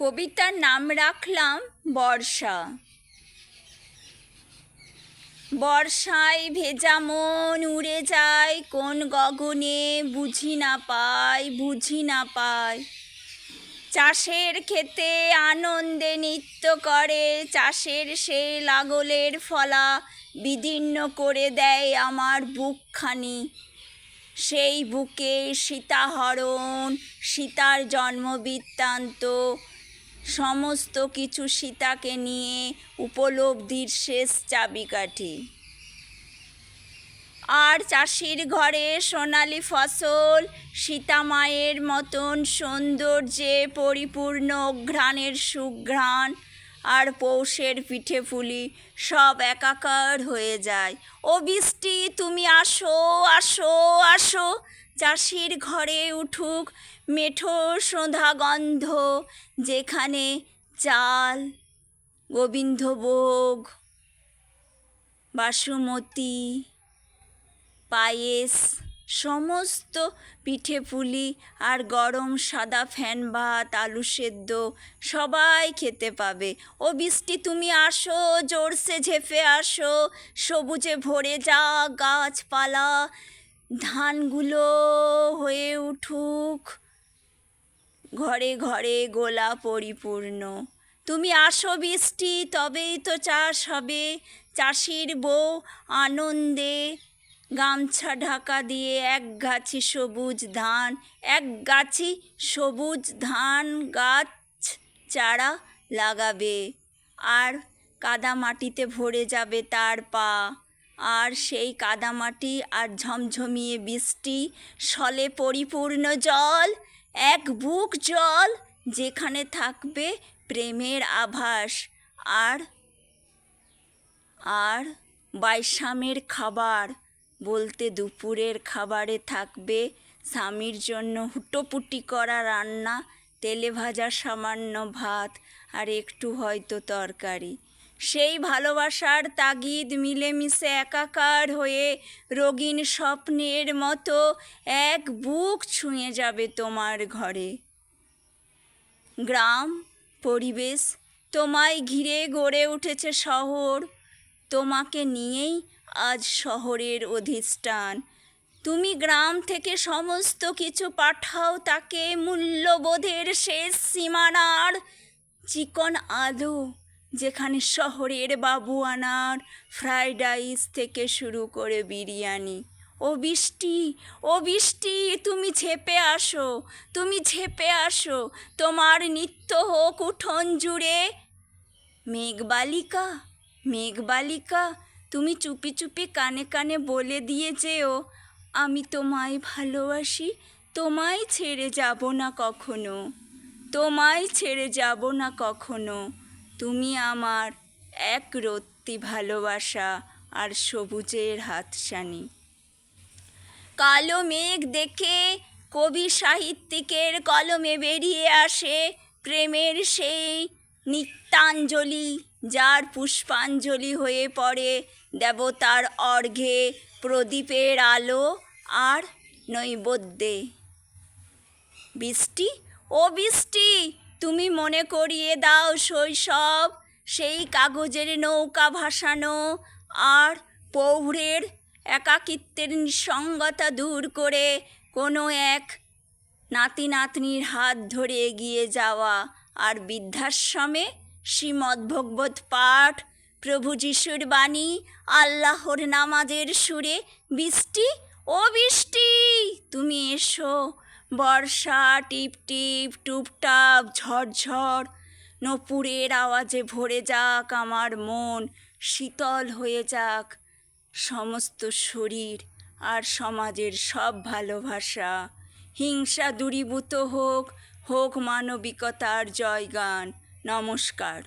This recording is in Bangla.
কবিতার নাম রাখলাম বর্ষা। বর্ষায় ভেজা মন উড়ে যায় কোন গগনে, বুঝি না পায়। চাষের ক্ষেতে আনন্দে নৃত্য করে, চাষের সে লাগলের ফলা বিদীর্ণ করে দেয় আমার বুকখানি। সেই বুকে সীতাহরণ, সীতার জন্মবৃত্তান্ত, সমস্ত কিছু সীতাকে নিয়ে উপলব্ধির শেষ চাবিকাঠি। আর চাষির ঘরে সোনালি ফসল, সীতা মায়ের মতন সৌন্দর্যে পরিপূর্ণ অঘ্রাণের সুঘ্রাণ, আর পৌষের পিঠে পুলি সব একাকার হয়ে যায়। ও বৃষ্টি তুমি আসো আসো আসো, চাষির ঘরে উঠুক মেঠো সন্ধ্যা গন্ধ, যেখানে চাল, গোবিন্দভোগ, বাসুমতি, পায়েস, সমস্ত পিঠে পুলি আর গরম সাদা ফ্যান ভাত, আলু সেদ্ধ সবাই খেতে পাবে। ও বৃষ্টি তুমি আসো, জোরসে ঝেঁপে আসো, সবুজে ভরে যাক গাছপালা, ধানগুলো হয়ে উঠুক ঘরে ঘরে গোলা পরিপূর্ণ। তুমি আসো বৃষ্টি, তবেই তো চাষ হবে। চাষির বউ আনন্দে গামছা ঢাকা দিয়ে এক গাছি সবুজ ধান গাছ চারা লাগাবে, আর কাদা মাটিতে ভরে যাবে তার পা। আর সেই কাদামাটি আর ঝমঝমিয়ে বৃষ্টি, সলে পরিপূর্ণ জল, এক বুক জল, যেখানে থাকবে প্রেমের আভাস। আর বাইশামের খাবার বলতে দুপুরের খাবারে থাকবে স্বামীর জন্য হুটোপুটি করা রান্না, তেলে ভাজা সামান্য ভাত, আর একটু হয়তো তরকারি। সেই ভালোবাসার তাগিদ মিলেমিশে একাকার হয়ে রঙিন স্বপ্নের মতো এক বুক ছুঁয়ে যাবে তোমার ঘরে। গ্রাম, পরিবেশ, তোমায় ঘিরে গড়ে উঠেছে শহর, তোমাকে নিয়েই আজ শহরের অধিষ্ঠান। তুমি গ্রাম থেকে সমস্ত কিছু পাঠাও তাকে, মূল্যবোধের শেষ সীমানার চিকন আলো, যেখানে শহরের বাবুয়ানার ফ্রাইড রাইস থেকে শুরু করে বিরিয়ানি। ও বৃষ্টি তুমি ঝেঁপে আসো, তোমার নৃত্য হোক উঠোন জুড়ে। মেঘবালিকা তুমি চুপি চুপি কানে কানে বলে দিয়ে যেও, আমি তোমায় ভালোবাসি, তোমায় ছেড়ে যাব না কখনো। তুমি আমার এক রত্তি ভালোবাসা আর সবুজের হাতছানি। কালো মেঘ দেখে কবি সাহিত্যিকের কলমে বেরিয়ে আসে প্রেমের সেই নিত্যাঞ্জলি, যার পুষ্পাঞ্জলি হয়ে পড়ে দেবতার অর্ঘ্যে, প্রদীপের আলো আর নৈবেদ্যে। বৃষ্টি তুমি মনে করিয়ে দাও শৈশব, সেই কাগজের নৌকা ভাসানো, আর প্রৌঢ়ের একাকিত্বের নিঃসঙ্গতা দূর করে কোনো এক নাতি নাতনির হাত ধরে এগিয়ে যাওয়া, আর বৃদ্ধাশ্রমে শ্রীমদ্ভাগবত পাঠ, প্রভু যিশুর বাণী, আল্লাহর নামাজের সুরে। বৃষ্টি তুমি এসো। বর্ষা টিপ টিপ টুপটাপ ঝড়ঝড় নূপুরের আওয়াজে ভরে যাক আমার মন, শীতল হয়ে যাক সমস্ত শরীর, আর সমাজের সব ভালোবাসা, হিংসা দূরীভূত হোক মানবিকতার জয়গান। নমস্কার।